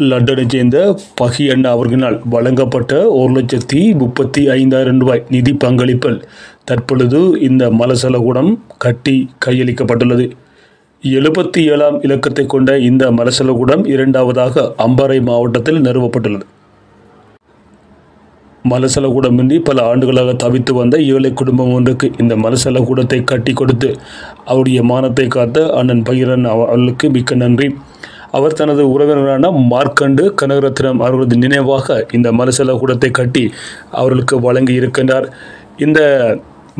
லண்டனைச் சேர்ந்த பகி அண்ணா அவர்களினால் வழங்கப்பட்ட 1,35,000 ரூபாய் நிதி பங்களிப்பில் தற்பொழுது இந்த மலசலகூடம் கட்டி கையளிக்கப்பட்டுள்ளது. 77ஆம் இலக்கத்தை கொண்ட இந்த மலசலகூடம் இரண்டாவதாக அம்பாறை மாவட்டத்தில் நிறுவப்பட்டுள்ளது. மலசலகூடமின்றி பல ஆண்டுகளாக தவித்து வந்த ஏழை குடும்பம் ஒன்றுக்கு இந்த மலசலகூடத்தை கட்டி கொடுத்து அவருடைய மானத்தை காத்த அண்ணன் பகிரன் அவர்களுக்கு மிக்க நன்றி. அவர் தனது உறவினரான மார்க்கண்டு கனகரத்னம் அவர்களது நினைவாக இந்த மலசலகூடத்தை கட்டி அவர்களுக்கு வழங்கி இருக்கின்றார். இந்த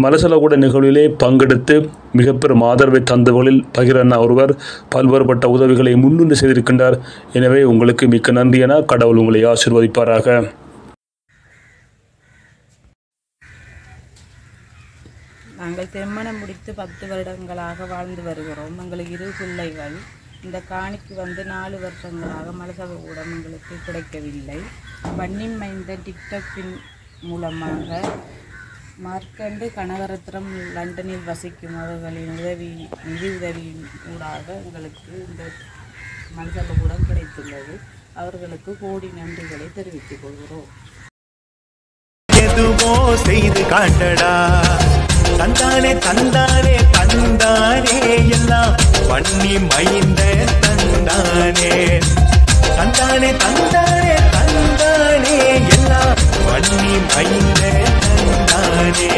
மலசலகூட நிகழ்விலே பங்கெடுத்து மிக பெரும் ஆதரவை தந்தவர்களில் பகிரன் ஒருவர் பல்வேறுபட்ட உதவிகளை முன்னின்று செய்திருக்கின்றார். எனவே உங்களுக்கு மிக்க நன்றி என கடவுள் உங்களை ஆசீர்வதிப்பாராக. நாங்கள் திருமணம் முடித்து 10 வருடங்களாக வாழ்ந்து வருகிறோம். எங்களுக்கு 2 பிள்ளைகள். இந்த காணிக்கு 4 வருஷங்களாக மலசலகூடம் எங்களுக்கு கிடைக்கவில்லை. வன்னிம் மைந்த டிக்டாக்கின் மூலமாக மார்க்கண்டு கனகரத்னம் லண்டனில் வசிக்கும் அவர்களின் நிதி உதவியின் ஊடாக எங்களுக்கு இந்த மலசலகூடம் கிடைத்துள்ளது. அவர்களுக்கு கோடி நன்றிகளை தெரிவித்துக் கொள்கிறோம். எதுவோ செய்து காட்டடா, தந்தானே தந்தானே தந்தானே எல்லாம் வன்னி மைந்த தந்தானே, தந்தானே தந்தானே தந்தானே எல்லாம் வன்னி மைந்த தந்தானே.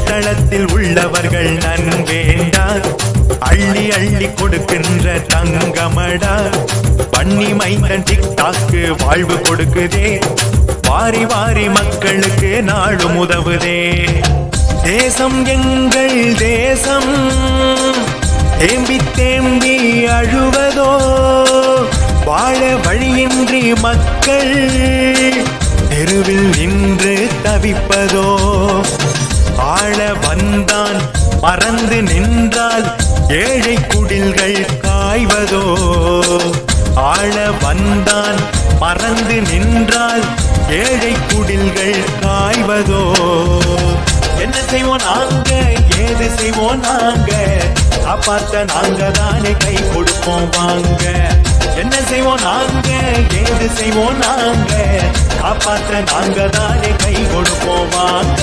தளத்தில் உள்ளவர்கள் நன்வேண்டா, அள்ளி அள்ளி கொடுக்கின்ற தங்கமடா. வன்னி மைந்தன் டிக்டாக்கு வாழ்வு கொடுக்குதே, வாரி வாரி மக்களுக்கு நாடும் உதவுதே. தேசம் எங்கள் தேசம் தேம்பி தேம்பி அழுவதோ, வாழ வழியின்றி மக்கள் தெருவில் நின்று தவிப்பதோ. ஆள வந்தான் மறந்து நின்றால் ஏழை குடில்கள் காய்வதோ, ஆள வந்தான் மறந்து நின்றால் ஏழை குடில்கள் காய்வதோ. என்ன செய்வோம் நாங்க, ஏது செய்வோம் நாங்க, காப்பாற்ற நாங்க தானே கை கொடுப்போம் வாங்க. என்ன செய்வோம் நாங்க, ஏது செய்வோம் நாங்க, காப்பாற்ற நாங்க தானே கை கொடுப்போம் வாங்க.